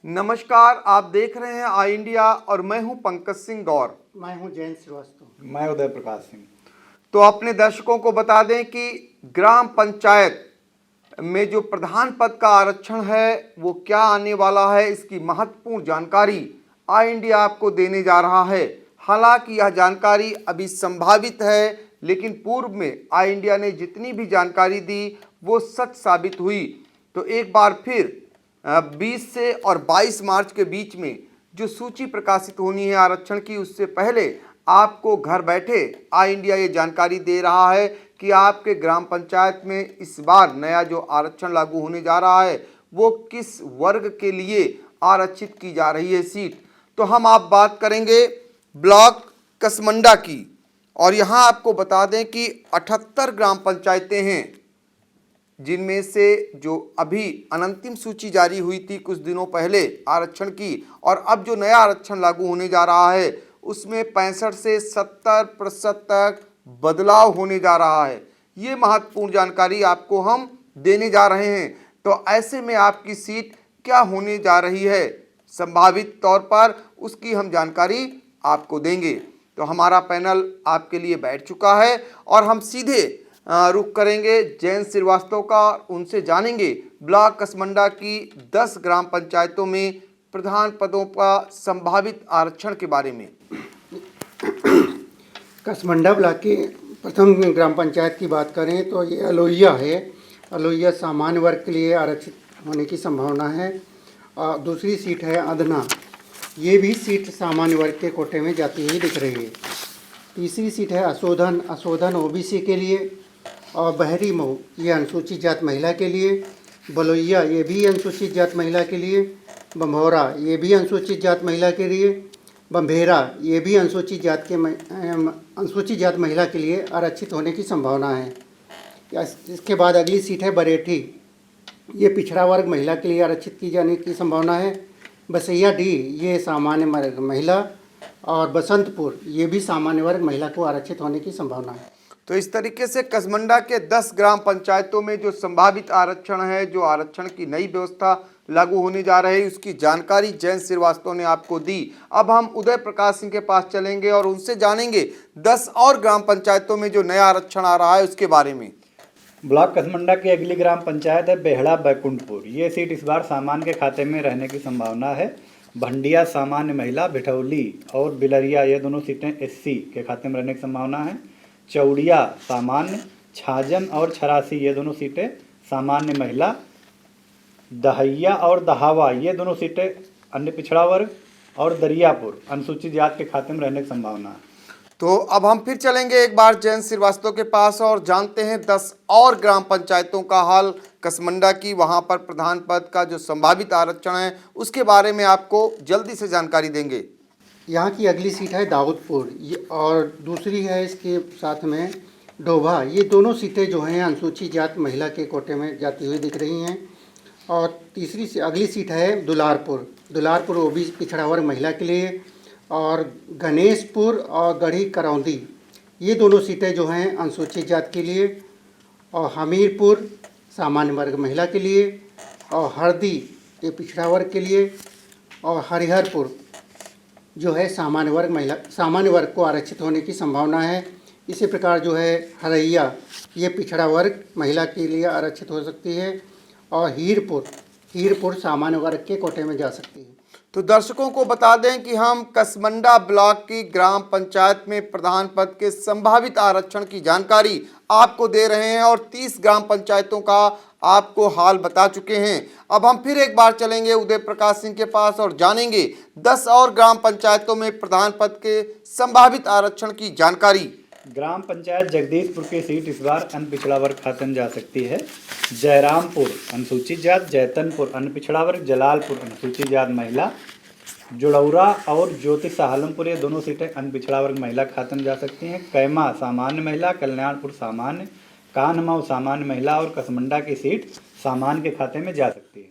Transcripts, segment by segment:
नमस्कार, आप देख रहे हैं आई इंडिया और मैं हूं पंकज सिंह गौर। मैं हूं जयंत श्रीवास्तव। मैं उदय प्रकाश सिंह। तो अपने दर्शकों को बता दें कि ग्राम पंचायत में जो प्रधान पद का आरक्षण है वो क्या आने वाला है, इसकी महत्वपूर्ण जानकारी आई इंडिया आपको देने जा रहा है। हालांकि यह जानकारी अभी संभावित है, लेकिन पूर्व में आई इंडिया ने जितनी भी जानकारी दी वो सच साबित हुई। तो एक बार फिर 20 से और 22 मार्च के बीच में जो सूची प्रकाशित होनी है आरक्षण की, उससे पहले आपको घर बैठे आई इंडिया ये जानकारी दे रहा है कि आपके ग्राम पंचायत में इस बार नया जो आरक्षण लागू होने जा रहा है वो किस वर्ग के लिए आरक्षित की जा रही है सीट। तो हम आप बात करेंगे ब्लॉक कसमंडा की, और यहाँ आपको बता दें कि 78 ग्राम पंचायतें हैं, जिनमें से जो अभी अनंतिम सूची जारी हुई थी कुछ दिनों पहले आरक्षण की, और अब जो नया आरक्षण लागू होने जा रहा है उसमें 65 से 70% तक बदलाव होने जा रहा है। ये महत्वपूर्ण जानकारी आपको हम देने जा रहे हैं। तो ऐसे में आपकी सीट क्या होने जा रही है संभावित तौर पर, उसकी हम जानकारी आपको देंगे। तो हमारा पैनल आपके लिए बैठ चुका है और हम सीधे रुख करेंगे जयंत श्रीवास्तव का, उनसे जानेंगे ब्लॉक कसमंडा की 10 ग्राम पंचायतों में प्रधान पदों का संभावित आरक्षण के बारे में। कसमंडा ब्लॉक की प्रथम ग्राम पंचायत की बात करें तो ये अलोइया है। अलोइया सामान्य वर्ग के लिए आरक्षित होने की संभावना है। और दूसरी सीट है अदना, ये भी सीट सामान्य वर्ग के कोटे में जाती हुई दिख रही है। तीसरी सीट है असोधन, असोधन ओबीसी के लिए। और बहरी मऊ, ये अनुसूचित जात महिला के लिए। बलोइया, ये भी अनुसूचित जात महिला के लिए। बम्भौरा, ये भी अनुसूचित जात महिला के लिए। बम्भेरा, ये भी अनुसूचित जात महिला के लिए आरक्षित होने की संभावना है। इसके बाद अगली सीट है बरेठी, ये पिछड़ा वर्ग महिला के लिए आरक्षित की जाने की संभावना है। बसैया डी, ये सामान्य वर्ग महिला। और बसंतपुर, ये भी सामान्य वर्ग महिला को आरक्षित होने की संभावना है। तो इस तरीके से कसमंडा के 10 ग्राम पंचायतों में जो संभावित आरक्षण है, जो आरक्षण की नई व्यवस्था लागू होने जा रही है, उसकी जानकारी जयंत श्रीवास्तव ने आपको दी। अब हम उदय प्रकाश सिंह के पास चलेंगे और उनसे जानेंगे 10 और ग्राम पंचायतों में जो नया आरक्षण आ रहा है उसके बारे में। ब्लॉक कसमंडा की अगली ग्राम पंचायत है बेहड़ा बैकुंठपुर। ये सीट इस बार सामान्य के खाते में रहने की संभावना है। भंडिया सामान्य महिला, भिठौली और बिलरिया, ये दोनों सीटें एससी के खाते में रहने की संभावना है। चौड़िया सामान्य, छाजन और छरासी, ये दोनों सीटें सामान्य महिला। दहैया और दहावा, ये दोनों सीटें अन्य पिछड़ा वर्ग। और दरियापुर अनुसूचित जात के खाते में रहने की संभावना है। तो अब हम फिर चलेंगे एक बार जयंत श्रीवास्तव के पास और जानते हैं 10 और ग्राम पंचायतों का हाल कसमंडा की। वहां पर प्रधान पद का जो संभावित आरक्षण है उसके बारे में आपको जल्दी से जानकारी देंगे। यहाँ की अगली सीट है दाऊदपुर, ये और दूसरी है इसके साथ में डोभा। ये दोनों सीटें जो हैं अनुसूचित जात महिला के कोटे में जाती हुई दिख रही हैं। और तीसरी से अगली सीट है दुलारपुर, दुलारपुर ओबीसी पिछड़ा वर्ग महिला के लिए। और गणेशपुर और गढ़ी करौंदी, ये दोनों सीटें जो हैं अनुसूचित जात के लिए। और हमीरपुर सामान्य वर्ग महिला के लिए। और हरदी, ये पिछड़ा वर्ग के लिए। और हरिहरपुर जो है सामान्य वर्ग को आरक्षित होने की संभावना है। इसी प्रकार जो है हरैया, ये पिछड़ा वर्ग महिला के लिए आरक्षित हो सकती है। और हीरपुर सामान्य वर्ग के कोटे में जा सकती है। तो दर्शकों को बता दें कि हम कसमंडा ब्लॉक की ग्राम पंचायत में प्रधान पद के संभावित आरक्षण की जानकारी आपको दे रहे हैं और 30 ग्राम पंचायतों का आपको हाल बता चुके हैं। अब हम फिर एक बार चलेंगे उदय प्रकाश सिंह के पास और जानेंगे 10 और ग्राम पंचायतों में प्रधान पद के संभावित आरक्षण की जानकारी। ग्राम पंचायत जगदीशपुर की सीट इस बार अन्य पिछड़ा वर्ग खाते में जा सकती है। जयरामपुर अनुसूचित जात, जैतनपुर अन्य पिछड़ा वर्ग, जलालपुर अनुसूचित जात महिला, जुड़ौरा और ज्योति सहालमपुर, ये दोनों सीटें अन्य पिछड़ा वर्ग महिला खाते में जा सकती हैं। कैमा सामान्य महिला, कल्याणपुर सामान्य, कान्हमऊ सामान्य महिला और कसमंडा की सीट सामान्य के खाते में जा सकती है।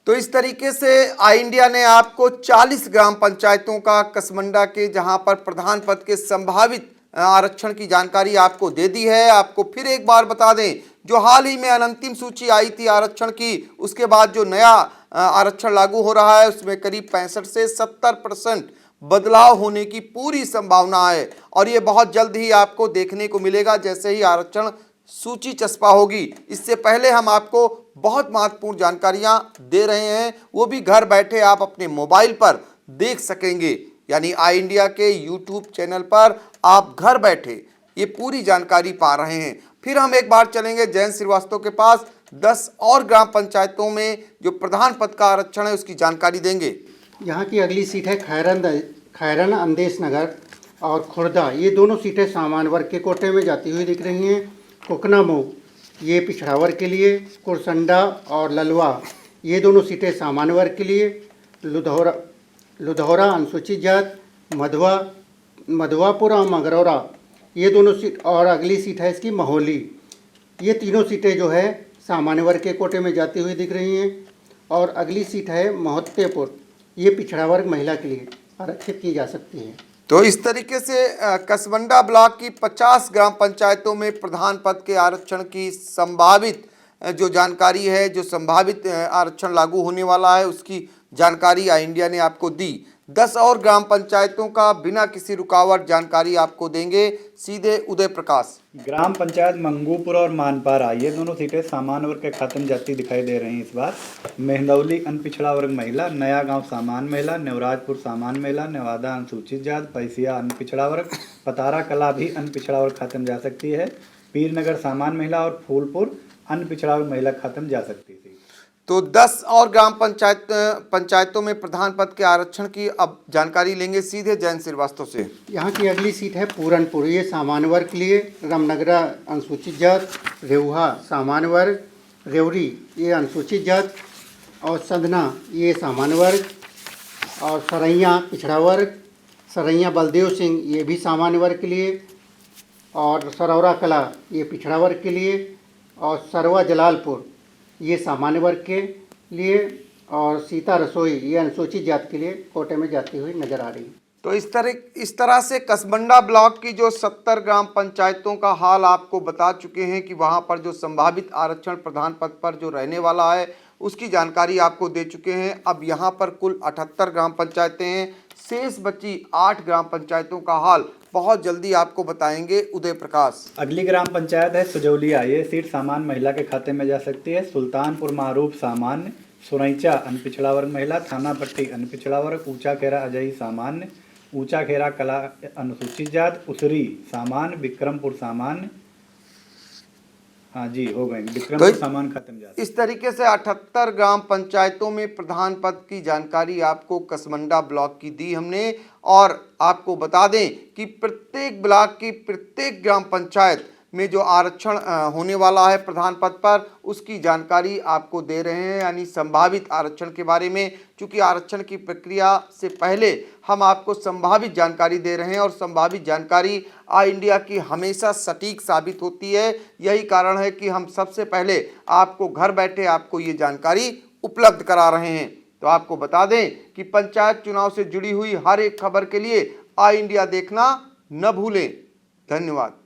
तो इस तरीके से आई इंडिया ने आपको 40 ग्राम पंचायतों का कसमंडा के जहां पर प्रधान पद के संभावित आरक्षण की जानकारी आपको दे दी है। आपको फिर एक बार बता दें, जो हाल ही में अंतिम सूची आई थी आरक्षण की, उसके बाद जो नया आरक्षण लागू हो रहा है उसमें करीब 65 से 70% बदलाव होने की पूरी संभावना है और ये बहुत जल्द ही आपको देखने को मिलेगा जैसे ही आरक्षण सूची चस्पा होगी। इससे पहले हम आपको बहुत महत्वपूर्ण जानकारियां दे रहे हैं, वो भी घर बैठे आप अपने मोबाइल पर देख सकेंगे। यानी आई इंडिया के यूट्यूब चैनल पर आप घर बैठे ये पूरी जानकारी पा रहे हैं। फिर हम एक बार चलेंगे जयंत श्रीवास्तव के पास, 10 और ग्राम पंचायतों में जो प्रधान पद का आरक्षण है उसकी जानकारी देंगे। यहाँ की अगली सीट है खैरन अंदेश नगर और खुर्दा। ये दोनों सीटें सामान्य वर्ग के कोटे में जाती हुई दिख रही हैं। कोकनामऊ ये पिछड़ा वर्ग के लिए, कुरसंडा और ललवा ये दोनों सीटें सामान्य वर्ग के लिए, लुधौरा अनुसूचित जात, मधवापुर और मगरौरा ये दोनों सीट, और अगली सीट है इसकी महोली। ये तीनों सीटें जो है सामान्य वर्ग के कोटे में जाती हुई दिख रही हैं। और अगली सीट है मोहत्तेपुर, ये पिछड़ा वर्ग महिला के लिए आरक्षित की जा सकती है। तो इस तरीके से कसबंडा ब्लॉक की 50 ग्राम पंचायतों में प्रधान पद के आरक्षण की संभावित जो जानकारी है, जो संभावित आरक्षण लागू होने वाला है उसकी जानकारी आई इंडिया ने आपको दी। 10 और ग्राम पंचायतों का बिना किसी रुकावट जानकारी आपको देंगे सीधे उदय प्रकाश। ग्राम पंचायत मंगूपुर और मानपारा ये दोनों सीटें सामान्य वर्ग के खाते में जाती दिखाई दे रही हैं इस बार। मेहंदौली अनपिछड़ा वर्ग महिला, नया गांव सामान्य महिला, नेवराजपुर सामान्य महिला, नेवादा अनुसूचित जात, पैसिया अनपिछड़ा वर्ग, पतारा कला भी अनपिछड़ा वर्ग खाते में जा सकती है, पीरनगर सामान्य महिला और फूलपुर अनपिछड़ा वर्ग महिला खाते में जा सकती थी। तो 10 और ग्राम पंचायतों में प्रधान पद के आरक्षण की अब जानकारी लेंगे सीधे जयंत श्रीवास्तव से। यहाँ की अगली सीट है पूरनपुर, ये सामान्य वर्ग के लिए, रामनगरा अनुसूचित जात, रेउहा सामान्य वर्ग, रेवरी ये अनुसूचित जात और सदना ये सामान्य वर्ग, और सरैया पिछड़ा वर्ग, सरैया बलदेव सिंह ये भी सामान्य वर्ग के लिए, और सरौरा कला ये पिछड़ा वर्ग के लिए, और सरवा जलालपुर ये सामान्य वर्ग के लिए, और सीता रसोई ये अनुसूचित जात के लिए कोटे में जाती हुई नजर आ रही है। तो इस तरह से कसबंडा ब्लॉक की जो 70 ग्राम पंचायतों का हाल आपको बता चुके हैं कि वहां पर जो संभावित आरक्षण प्रधान पद पर जो रहने वाला है उसकी जानकारी आपको दे चुके हैं। अब यहां पर कुल 78 ग्राम पंचायतें हैं, शेष बची 8 ग्राम पंचायतों का हाल बहुत जल्दी आपको बताएंगे उदय प्रकाश। अगली ग्राम पंचायत है सुजौलिया, ये सीट सामान्य महिला के खाते में जा सकती है। सुल्तानपुर मारूफ सामान्य, सुरैचा अनपिछड़ा वर्ग महिला, थाना पट्टी अनपिछड़ा वर्ग, ऊंचा खेरा अजई सामान्य, ऊंचा खेरा कला अनुसूचित जात, उसरी सामान्य, विक्रमपुर सामान्य, हाँ जी हो गए, विक्रमपुर तो सामान्य खाते में जाते। इस तरीके से 78 ग्राम पंचायतों में प्रधान पद की जानकारी आपको कसबंडा ब्लॉक की दी हमने। और आपको बता दें कि प्रत्येक ब्लॉक की प्रत्येक ग्राम पंचायत में जो आरक्षण होने वाला है प्रधान पद पर उसकी जानकारी आपको दे रहे हैं, यानी संभावित आरक्षण के बारे में। चूंकि आरक्षण की प्रक्रिया से पहले हम आपको संभावित जानकारी दे रहे हैं और संभावित जानकारी आई इंडिया की हमेशा सटीक साबित होती है। यही कारण है कि हम सबसे पहले आपको घर बैठे आपको ये जानकारी उपलब्ध करा रहे हैं। तो आपको बता दें कि पंचायत चुनाव से जुड़ी हुई हर एक खबर के लिए आई इंडिया देखना न भूलें। धन्यवाद।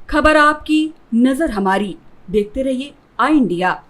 खबर आपकी, नजर हमारी। देखते रहिए आई इंडिया।